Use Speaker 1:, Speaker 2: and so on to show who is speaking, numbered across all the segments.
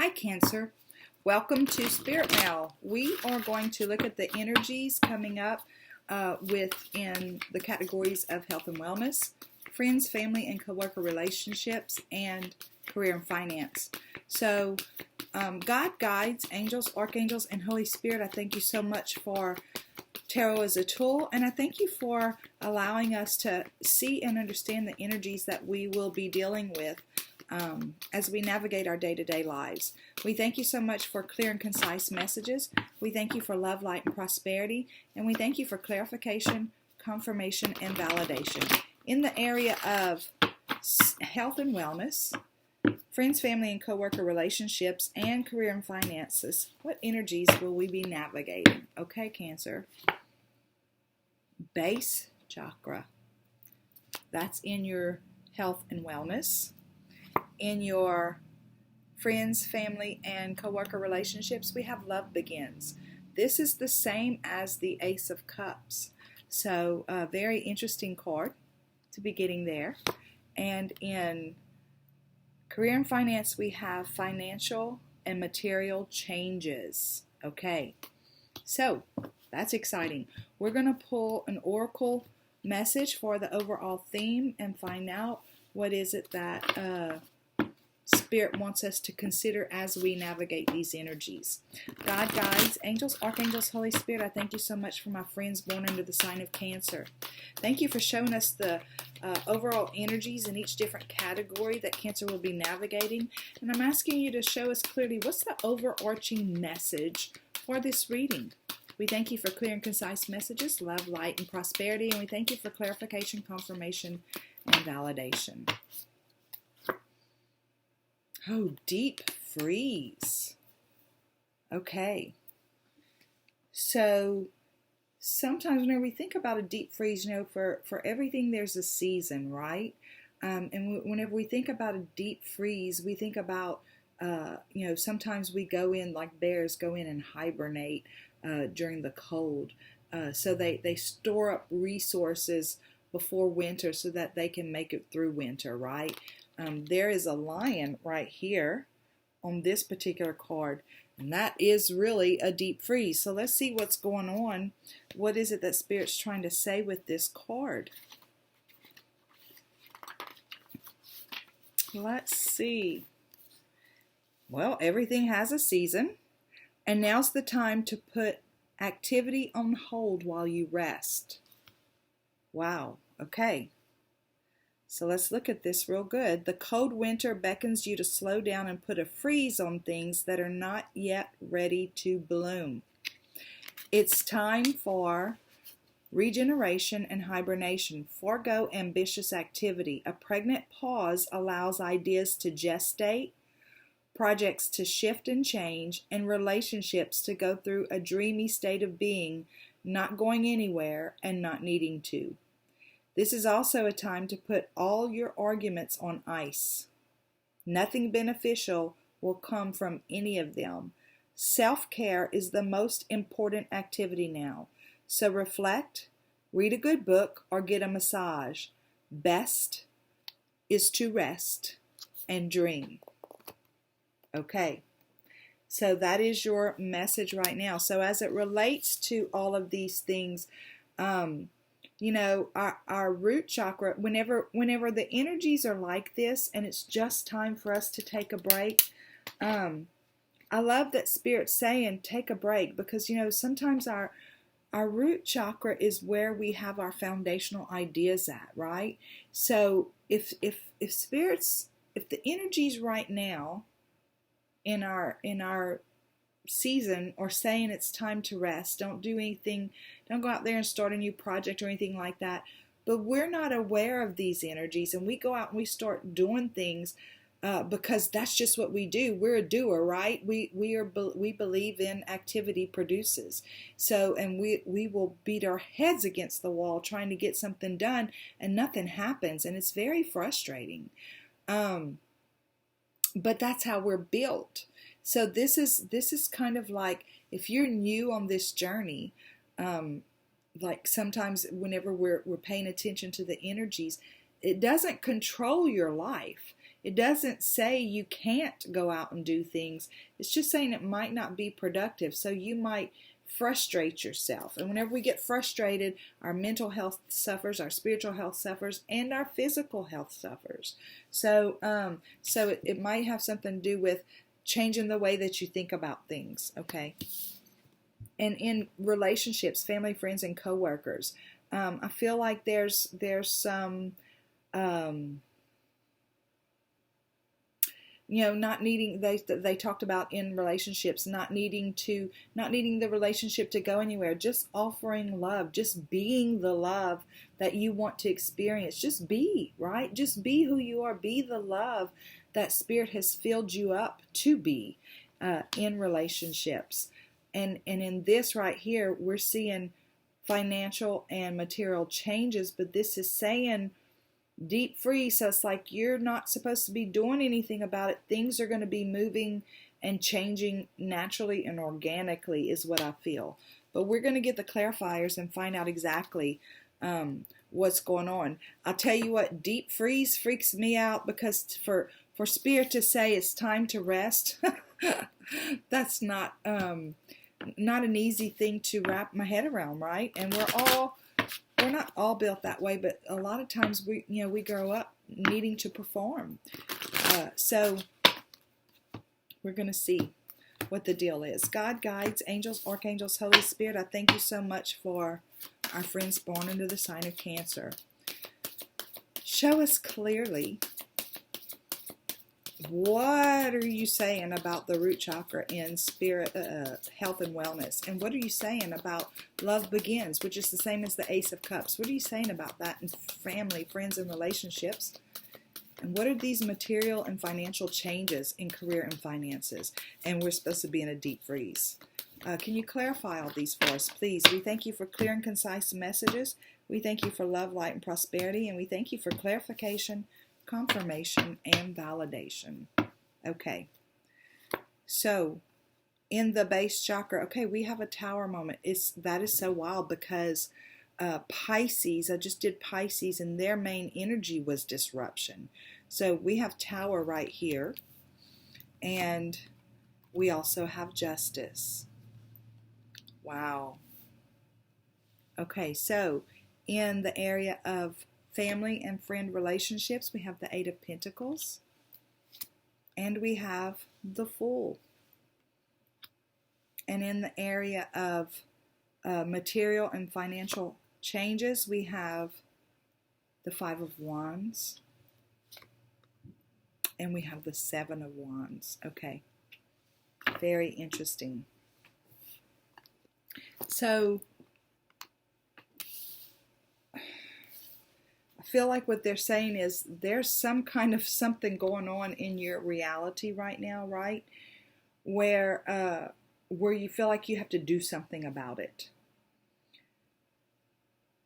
Speaker 1: Hi, Cancer. Welcome to Spirit Mail. We are going to look at the energies coming up within the categories of health and wellness, friends, family, and coworker relationships, and career and finance. So, God, guides, angels, archangels, and Holy Spirit, I thank you so much for tarot as a tool, and I thank you for allowing us to see and understand the energies that we will be dealing with as we navigate our day-to-day lives. We thank you so much for clear and concise messages. We thank you for love, light, and prosperity, and we thank you for clarification, confirmation, and validation. In the area of health and wellness, friends, family, and coworker relationships, and career and finances, what energies will we be navigating? Okay, Cancer. Base chakra. That's in your health and wellness. In your friends, family, and coworker relationships, we have love begins. This is the same as the Ace of Cups. So a very interesting card to be getting there. And in career and finance, we have financial and material changes. Okay, so that's exciting. We're going to pull an oracle message for the overall theme and find out what is it that Spirit wants us to consider as we navigate these energies. God, guides, angels, archangels, Holy Spirit, I thank you so much for my friends born under the sign of Cancer. Thank you for showing us the overall energies in each different category that Cancer will be navigating. And I'm asking you to show us clearly what's the overarching message for this reading. We thank you for clear and concise messages, love, light, and prosperity. And we thank you for clarification, confirmation, and validation. Oh, deep freeze. Okay. So sometimes whenever we think about a deep freeze, for everything there's a season, right? And whenever we think about a deep freeze, we think about, sometimes we go in like bears go in and hibernate during the cold. So they store up resources before winter so that they can make it through winter, right? There is a lion right here on this particular card, and that is really a deep freeze. So let's see what's going on. What is it that Spirit's trying to say with this card? Let's see. Well, everything has a season, and now's the time to put activity on hold while you rest. Wow, okay. So let's look at this real good. The cold winter beckons you to slow down and put a freeze on things that are not yet ready to bloom. It's time for regeneration and hibernation. Forego ambitious activity. A pregnant pause allows ideas to gestate, projects to shift and change, and relationships to go through a dreamy state of being, not going anywhere and not needing to. This is also a time to put all your arguments on ice. Nothing beneficial will come from any of them. Self-care is the most important activity now. So reflect, read a good book, or get a massage. Best is to rest and dream. Okay, so that is your message right now. So as it relates to all of these things, our root chakra, whenever the energies are like this and it's just time for us to take a break, I love that Spirit's saying take a break, because sometimes our root chakra is where we have our foundational ideas at, right? So if the energies right now in our season or saying it's time to rest, don't do anything, don't go out there and start a new project or anything like that, but we're not aware of these energies and we go out and we start doing things because that's just what we do. We're a doer, right? We believe in activity produces. So, and we will beat our heads against the wall trying to get something done and nothing happens, and it's very frustrating. But that's how we're built. So this is kind of like, if you're new on this journey, like sometimes whenever we're paying attention to the energies, it doesn't control your life. It doesn't say you can't go out and do things. It's just saying it might not be productive. So you might frustrate yourself. And whenever we get frustrated, our mental health suffers, our spiritual health suffers, and our physical health suffers. So it might have something to do with changing the way that you think about things, okay? And in relationships, family, friends, and coworkers, I feel like there's some, not needing, they talked about in relationships, not needing the relationship to go anywhere, just offering love, just being the love that you want to experience. Just be, right? Just be who you are. Be the love that Spirit has filled you up to be in relationships. And in this right here, we're seeing financial and material changes, but this is saying deep freeze. So it's like you're not supposed to be doing anything about it. Things are going to be moving and changing naturally and organically is what I feel. But we're going to get the clarifiers and find out exactly what's going on. I'll tell you what, deep freeze freaks me out, because for Spirit to say it's time to rest, that's not an easy thing to wrap my head around, right? And we're not all built that way, but a lot of times we grow up needing to perform. So we're going to see what the deal is. God, guides, angels, archangels, Holy Spirit, I thank you so much for our friends born under the sign of Cancer. Show us clearly, what are you saying about the root chakra in spirit, health and wellness? And what are you saying about love begins, which is the same as the Ace of Cups? What are you saying about that in family, friends, and relationships? And what are these material and financial changes in career and finances? And we're supposed to be in a deep freeze. Can you clarify all these for us, please? We thank you for clear and concise messages. We thank you for love, light, and prosperity. And we thank you for clarification, confirmation, and validation. Okay. So, in the base chakra, okay, we have a tower moment. That is so wild, because Pisces, I just did Pisces, and their main energy was disruption. So we have tower right here, and we also have justice. Wow. Okay, so in the area of family and friend relationships, we have the Eight of Pentacles, and we have the Fool. And in the area of material and financial changes, we have the Five of Wands, and we have the Seven of Wands. Okay, very interesting. So I feel like what they're saying is there's some kind of something going on in your reality right now, right? Where you feel like you have to do something about it.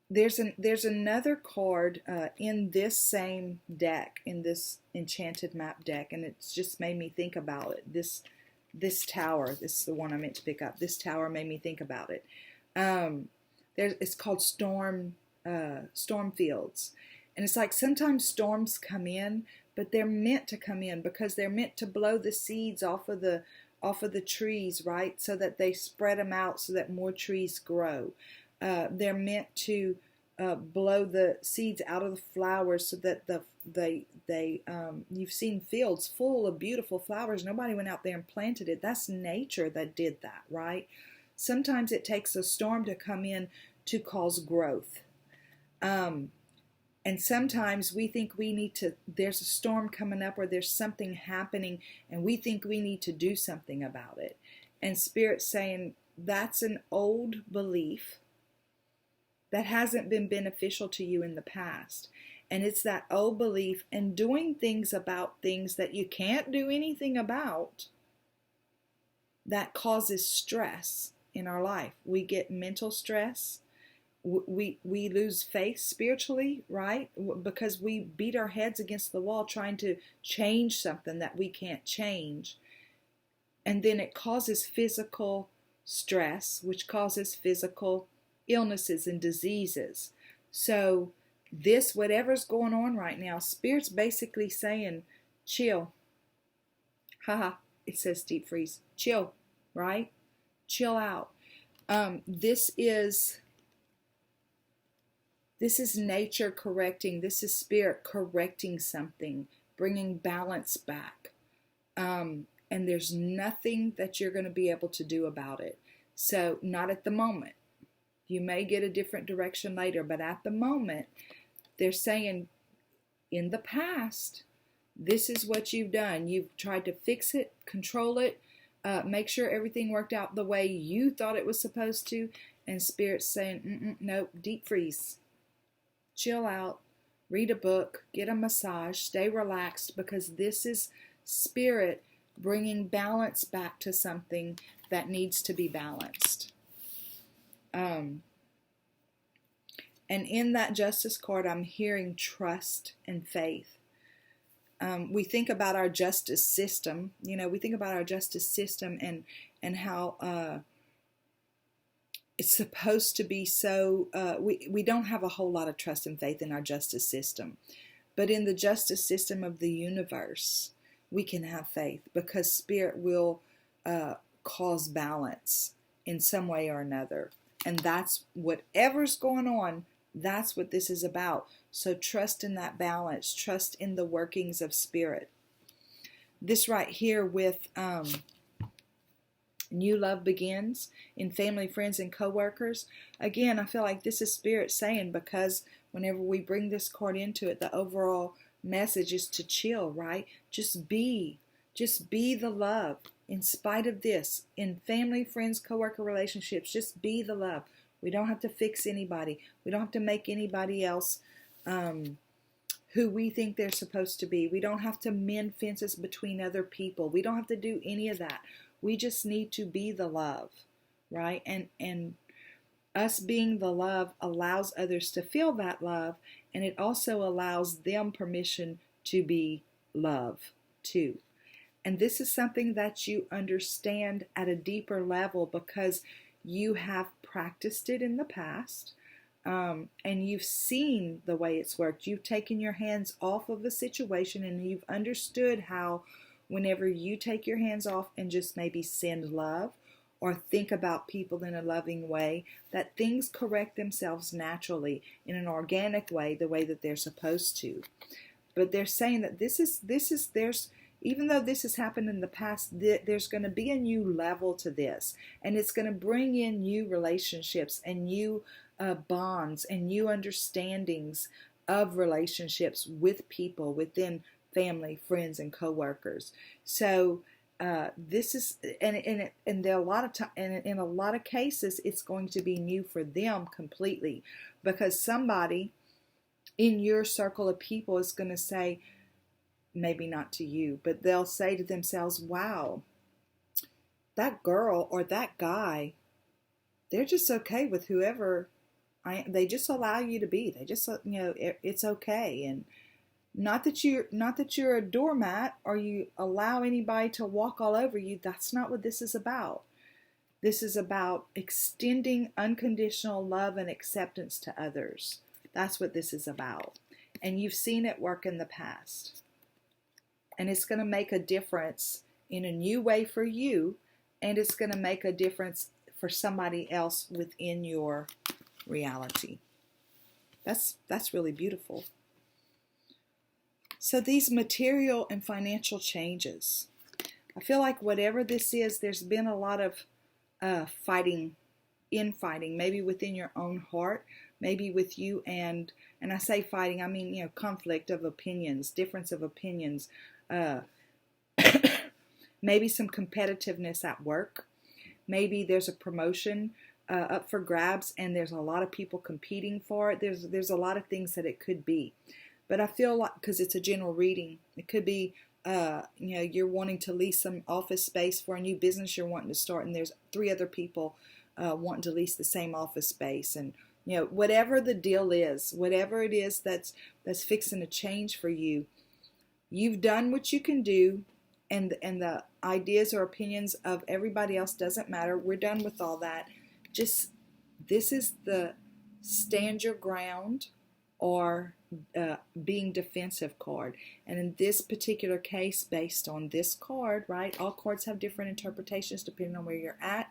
Speaker 1: There's another card in this same deck, in this enchanted map deck, and it's just made me think about it. This tower, this is the one I meant to pick up. This tower made me think about it. It's called storm fields, and it's like sometimes storms come in, but they're meant to come in because they're meant to blow the seeds off of the trees, right? So that they spread them out, so that more trees grow. They're meant to blow the seeds out of the flowers, so that you've seen fields full of beautiful flowers. Nobody went out there and planted it. That's nature that did that, right? Sometimes it takes a storm to come in to cause growth. And sometimes we think there's a storm coming up, or there's something happening, and we think we need to do something about it. And Spirit's saying that's an old belief that hasn't been beneficial to you in the past. And it's that old belief and doing things about things that you can't do anything about that causes stress in our life. We get mental stress. We lose faith spiritually, right? Because we beat our heads against the wall trying to change something that we can't change. And then it causes physical stress, which causes physical illnesses and diseases. So whatever's going on right now, Spirit's basically saying, Chill. Haha, it says deep freeze. Chill, right? Chill out. This is nature correcting. This is spirit correcting something, bringing balance back. And there's nothing that you're going to be able to do about it. So not at the moment. You may get a different direction later, but at the moment, they're saying in the past, this is what you've done. You've tried to fix it, control it, make sure everything worked out the way you thought it was supposed to. And Spirit's saying, nope, deep freeze. Chill out, read a book, get a massage, stay relaxed, because this is Spirit bringing balance back to something that needs to be balanced. And in that Justice card, I'm hearing trust and faith. We think about our justice system, we think about our justice system and how it's supposed to be so, we don't have a whole lot of trust and faith in our justice system. But in the justice system of the universe, we can have faith, because Spirit will cause balance in some way or another. And that's whatever's going on, that's what this is about. So trust in that balance. Trust in the workings of Spirit. This right here with new love begins in family, friends, and co-workers. Again, I feel like this is Spirit saying, because whenever we bring this card into it, the overall message is to chill, right? Just be the love in spite of this. In family, friends, co-worker relationships, just be the love. We don't have to fix anybody. We don't have to make anybody else who we think they're supposed to be. We don't have to mend fences between other people. We don't have to do any of that. We just need to be the love, right? And us being the love allows others to feel that love, and it also allows them permission to be love too. And this is something that you understand at a deeper level, because you have practiced it in the past, and you've seen the way it's worked. You've taken your hands off of a situation, and you've understood how whenever you take your hands off and just maybe send love or think about people in a loving way, that things correct themselves naturally in an organic way, the way that they're supposed to. But they're saying that there's even though this has happened in the past, there's going to be a new level to this, and it's going to bring in new relationships and new bonds and new understandings of relationships with people within family, friends, and co-workers. So this is, and there are a lot of and in a lot of cases, it's going to be new for them completely, because somebody in your circle of people is going to say, maybe not to you, but they'll say to themselves, wow, that girl or that guy, they're just okay with whoever they just allow you to be. They just, it's okay. And not that you're a doormat or you allow anybody to walk all over you. That's not what this is about. This is about extending unconditional love and acceptance to others. That's what this is about. And you've seen it work in the past. And it's going to make a difference in a new way for you, and it's going to make a difference for somebody else within your reality. That's really beautiful. So these material and financial changes, I feel like whatever this is, there's been a lot of fighting, maybe within your own heart, maybe with you and I say fighting, I mean, conflict of opinions, difference of opinions, maybe some competitiveness at work. Maybe there's a promotion up for grabs and there's a lot of people competing for it. There's a lot of things that it could be. But I feel like, because it's a general reading, it could be, you're wanting to lease some office space for a new business you're wanting to start, and there's 3 other people wanting to lease the same office space. And, whatever the deal is, whatever it is that's fixing to change for you, you've done what you can do, and the ideas or opinions of everybody else doesn't matter. We're done with all that. Just, this is the stand your ground or being defensive card. And in this particular case, based on this card, right, all cards have different interpretations depending on where you're at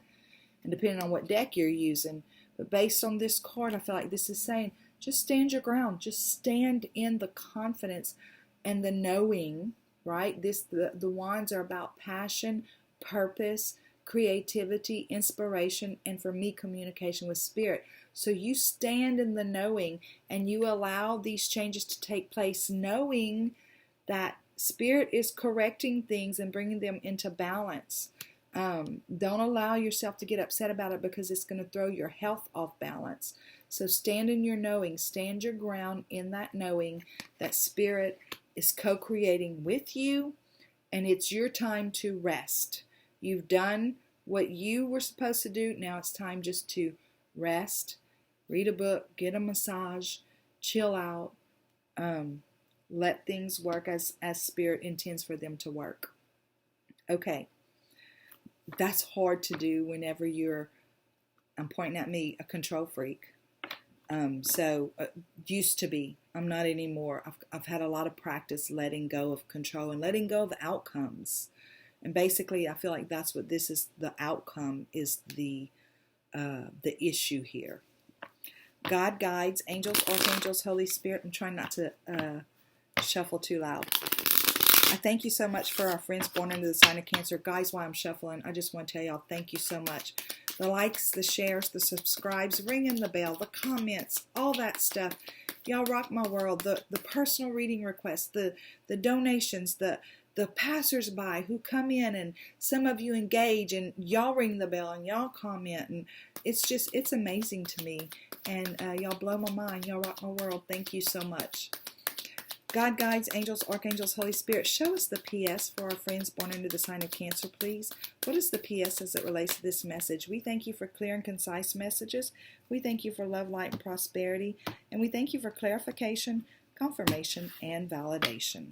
Speaker 1: and depending on what deck you're using. But based on this card, I feel like this is saying, just stand your ground. Just stand in the confidence and the knowing, right? The wands are about passion, purpose, creativity, inspiration, and for me, communication with spirit. So you stand in the knowing and you allow these changes to take place, knowing that spirit is correcting things and bringing them into balance. Don't allow yourself to get upset about it because it's going to throw your health off balance. So stand in your knowing, stand your ground in that knowing that spirit is co-creating with you, and it's your time to rest. You've done what you were supposed to do. Now it's time just to rest, read a book, get a massage, chill out, let things work as spirit intends for them to work. Okay. That's hard to do whenever you're, I'm pointing at me, a control freak. Used to be. I'm not anymore. I've had a lot of practice letting go of control and letting go of outcomes. And basically, I feel like that's what this is. The outcome is the issue here. God guides, angels, archangels, Holy Spirit. I'm trying not to shuffle too loud. I thank you so much for our friends born under the sign of Cancer. Guys, while I'm shuffling, I just want to tell y'all thank you so much. The likes, the shares, the subscribes, ringing the bell, the comments, all that stuff. Y'all rock my world. The personal reading requests, the donations, the passersby who come in, and some of you engage and y'all ring the bell and y'all comment, and it's amazing to me. And y'all blow my mind. Y'all rock my world. Thank you so much. God, guides, angels, archangels, Holy Spirit, show us the PS for our friends born under the sign of Cancer, please. What is the PS as it relates to this message? We thank you for clear and concise messages. We thank you for love, light, and prosperity. And we thank you for clarification, confirmation, and validation.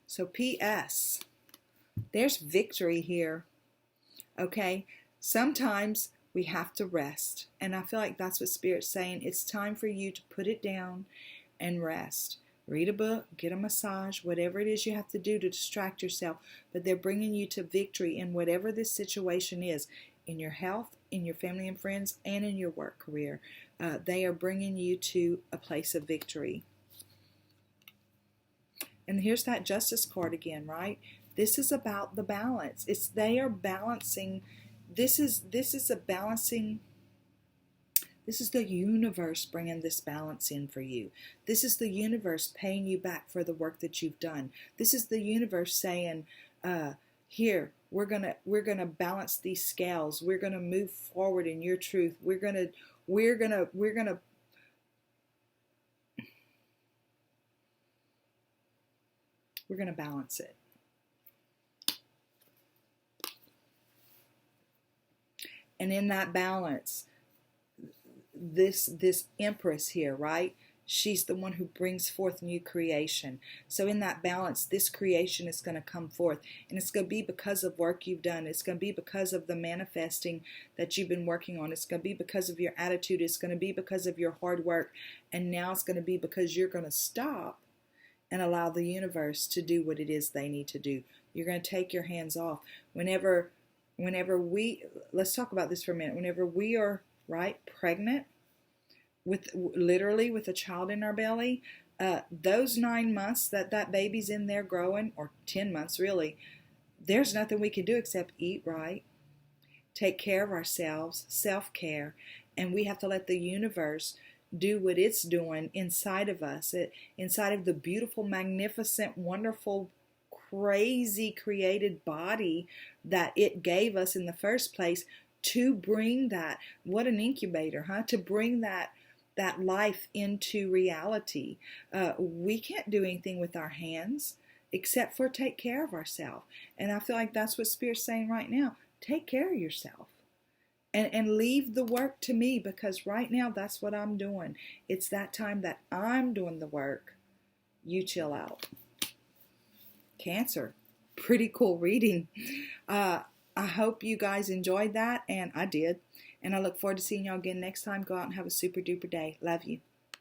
Speaker 1: So PS, there's victory here. Okay? Sometimes we have to rest. And I feel like that's what Spirit's saying. It's time for you to put it down and rest. Read a book, get a massage, whatever it is you have to do to distract yourself. But they're bringing you to victory in whatever this situation is, in your health, in your family and friends, and in your work career. They are bringing you to a place of victory. And here's that Justice card again, right? This is about the balance. They are balancing. This is a balancing. This is the universe bringing this balance in for you. This is the universe paying you back for the work that you've done. This is the universe saying, here, we're gonna balance these scales. We're gonna move forward in your truth. We're gonna balance it. And in that balance, this Empress here, right? She's the one who brings forth new creation. So in that balance, this creation is going to come forth. And it's going to be because of work you've done. It's going to be because of the manifesting that you've been working on. It's going to be because of your attitude. It's going to be because of your hard work. And now it's going to be because you're going to stop and allow the universe to do what it is they need to do. You're going to take your hands off. Whenever let's talk about this for a minute. Whenever we are, right, pregnant, literally with a child in our belly, those 9 months that baby's in there growing, or 10 months really, there's nothing we can do except eat right, take care of ourselves, self-care, and we have to let the universe do what it's doing inside of us, inside of the beautiful, magnificent, wonderful, crazy created body that it gave us in the first place, to bring that, what an incubator, huh? To bring that life into reality. We can't do anything with our hands except for take care of ourselves. And I feel like that's what Spirit's saying right now. Take care of yourself. And leave the work to me, because right now that's what I'm doing. It's that time that I'm doing the work. You chill out. Cancer. Pretty cool reading. I hope you guys enjoyed that, and I did. And I look forward to seeing y'all again next time. Go out and have a super duper day. Love you.